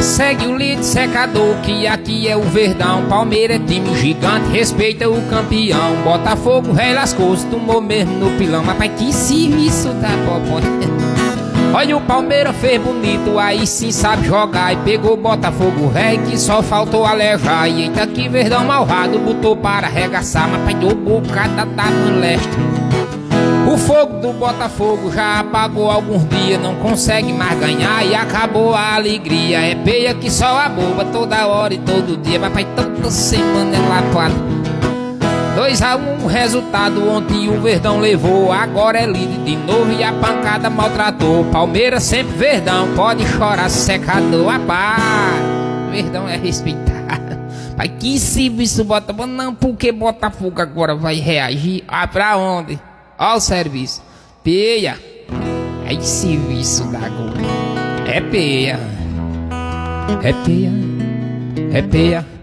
Segue o líder secador, que aqui é o Verdão. Palmeiras é time gigante, respeita o campeão. Botafogo, rei lascou-se, tomou mesmo no pilão. Mas pai, que serviço da popó. Olha, o Palmeiras fez bonito, aí sim sabe jogar. E pegou o Botafogo, rei, que só faltou alejar. E eita que Verdão malvado, botou para arregaçar. Mas pai, do bocada tá no leste. O fogo do Botafogo já apagou alguns dias, não consegue mais ganhar e acabou a alegria. É peia que só a boba toda hora e todo dia. Papai, toda semana é lapada. 2-1 resultado, ontem o Verdão levou. Agora é líder de novo e a pancada maltratou. Palmeiras sempre Verdão, pode chorar secador. Rapaz, Verdão é respeitado. Pai, que serviço Botafogo? Não, porque Botafogo agora vai reagir? Ah, pra onde? Ó o serviço. Peia. Aí serviço da Globo. É peia. É peia. É peia.